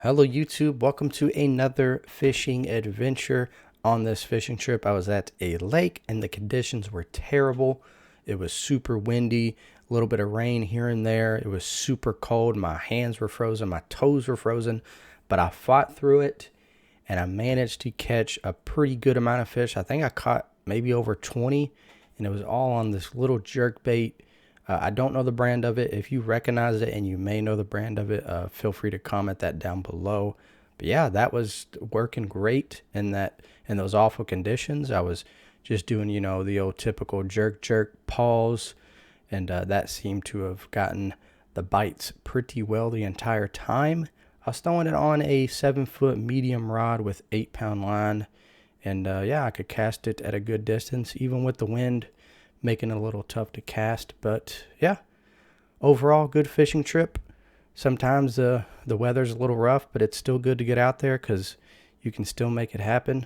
Hello YouTube, welcome to another fishing adventure. On this fishing trip, I was at a lake and the conditions were terrible. It was super windy, a little bit of rain here and there. It was super cold. My hands were frozen, my toes were frozen, but I fought through it and I managed to catch a pretty good amount of fish. I think I caught maybe over 20, and it was all on this little jerk bait. I don't know the brand of it. If you recognize it and you may know the brand of it, feel free to comment that down below. But yeah, that was working great in those awful conditions. I was just doing, the old typical jerk pause, and that seemed to have gotten the bites pretty well the entire time. I was throwing it on a 7-foot medium rod with 8-pound line, and yeah, I could cast it at a good distance, even with the wind making it a little tough to cast. But yeah, overall good fishing trip. Sometimes the weather's a little rough, but it's still good to get out there because you can still make it happen.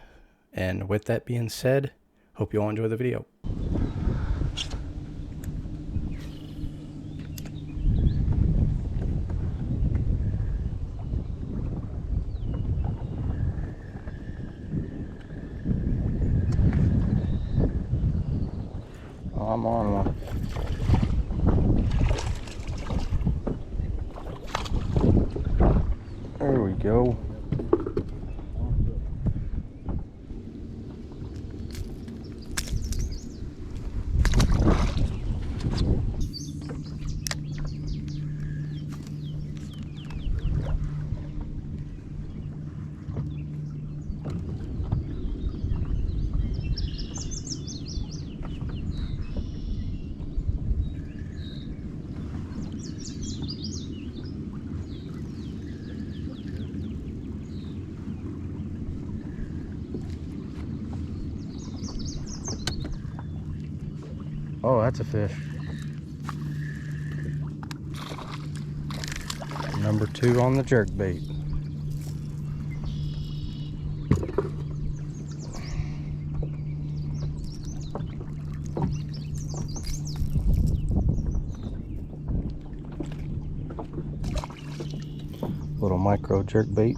And with that being said, hope you all enjoy the video. Oh, I'm on one. There we go. Oh, that's a fish. Number 2 on the jerk bait. Little micro jerk bait.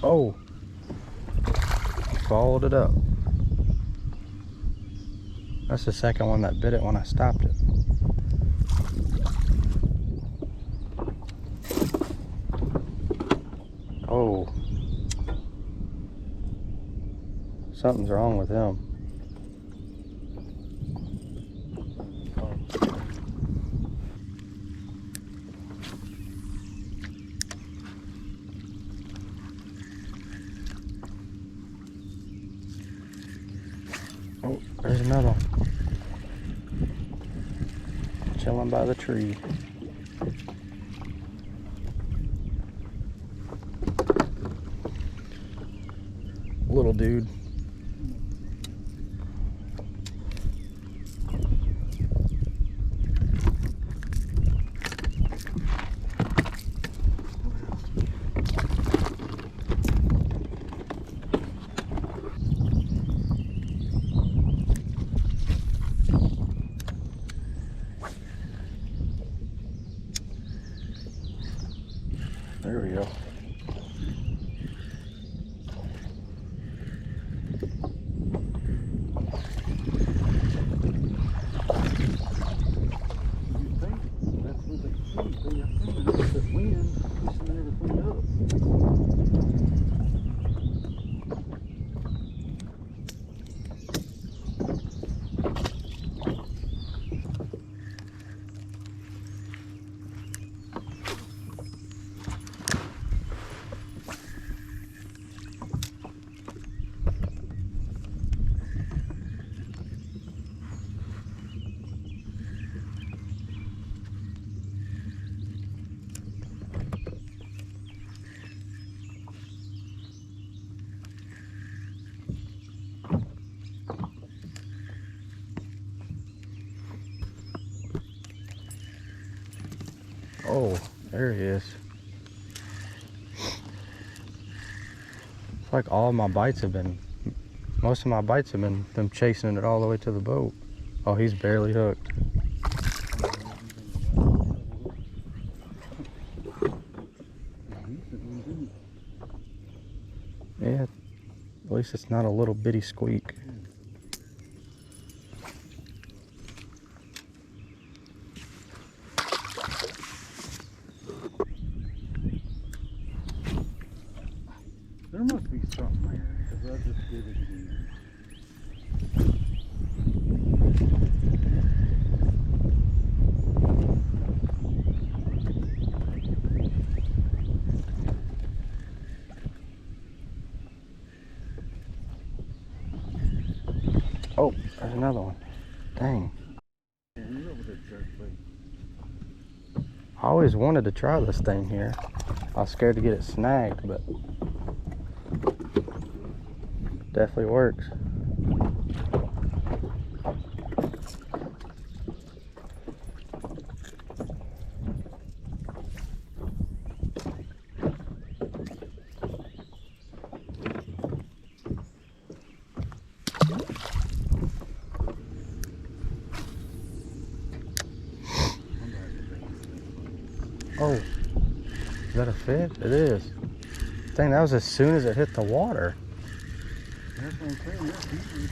Oh, followed it up. That's the second one that bit it when I stopped it. Oh, something's wrong with him. Oh, there's another one. Chilling by the tree. Little dude. There we go. Oh, there he is. It's like all my bites have been, most of my bites have been them chasing it all the way to the boat. Oh, he's barely hooked. Yeah, at least it's not a little bitty squeak. There must be something there, because I just did it again. Oh, there's another one. Dang. Yeah, he's over there jerking. I always wanted to try this thing here. I was scared to get it snagged, but definitely works. Oh, is that a fish? It is. Dang, that was as soon as it hit the water. That's what I'm saying. That's easy.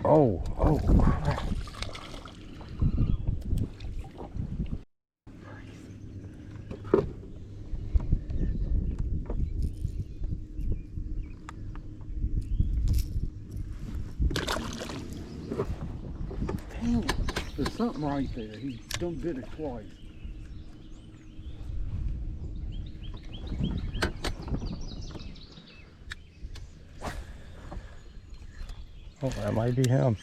Oh, oh, crap. Damn it. There's something right there. He done did it twice. Oh, that might be him.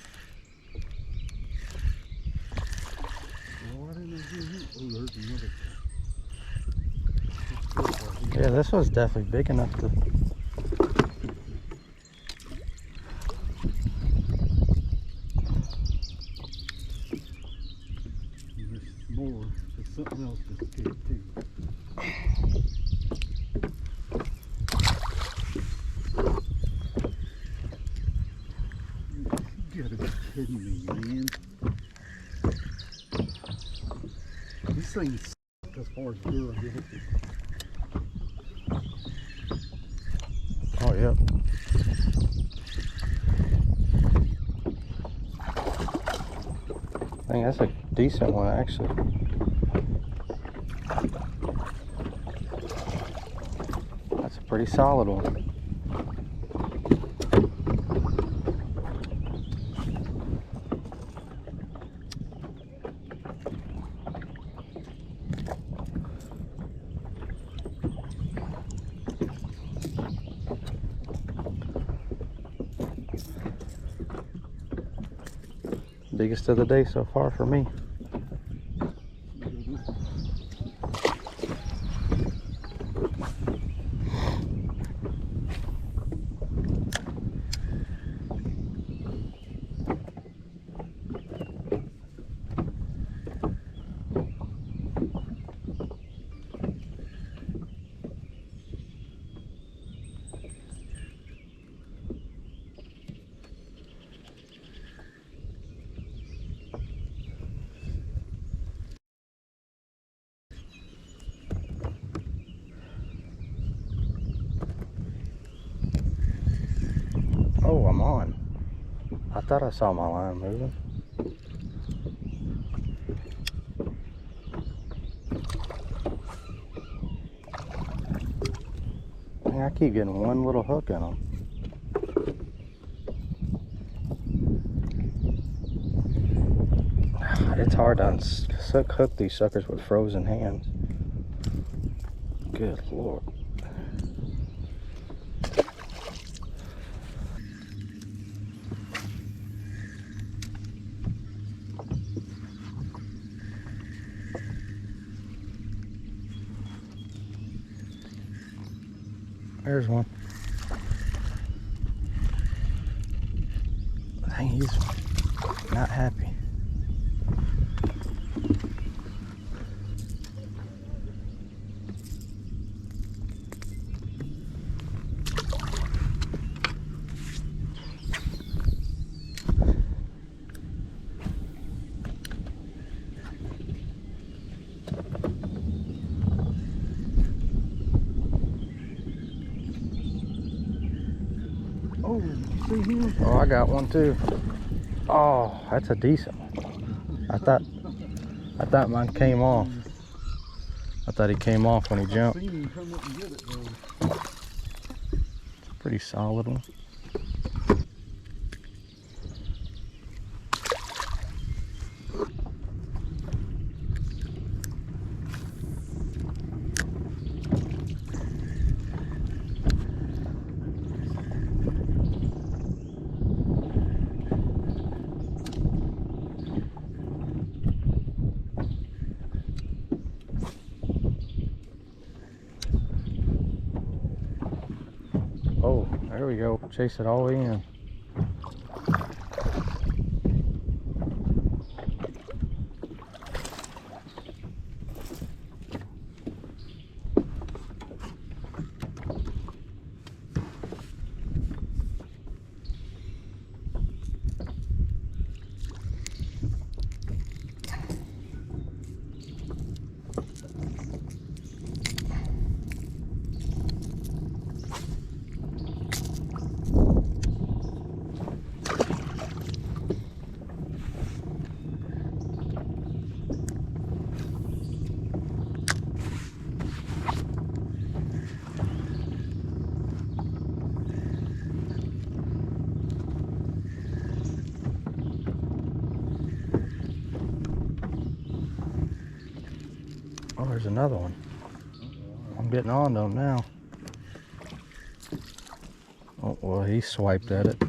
Why didn't I do it? Oh, there's another. Yeah, this was definitely big enough to... There's more. There's something else just scared too. You gotta be kidding me, man. These things suck as far as durability. Oh, yep. I think that's a decent one, actually. That's a pretty solid one. Biggest of the day so far for me. Oh, I'm on. I thought I saw my line moving. Man, I keep getting one little hook in them. It's hard to hook these suckers with frozen hands. Good Lord. There's one. Dang, he's not happy. Oh, see him? Oh, I got one too. Oh, that's a decent one. I thought mine came off. I thought he came off when he jumped. Seen him come up and get it though. It's a pretty solid one. Oh, there we go. Chase it all the way in. Oh, there's another one. I'm getting on to him now. Oh, well, he swiped at it.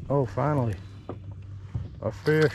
Oh, finally, a fish.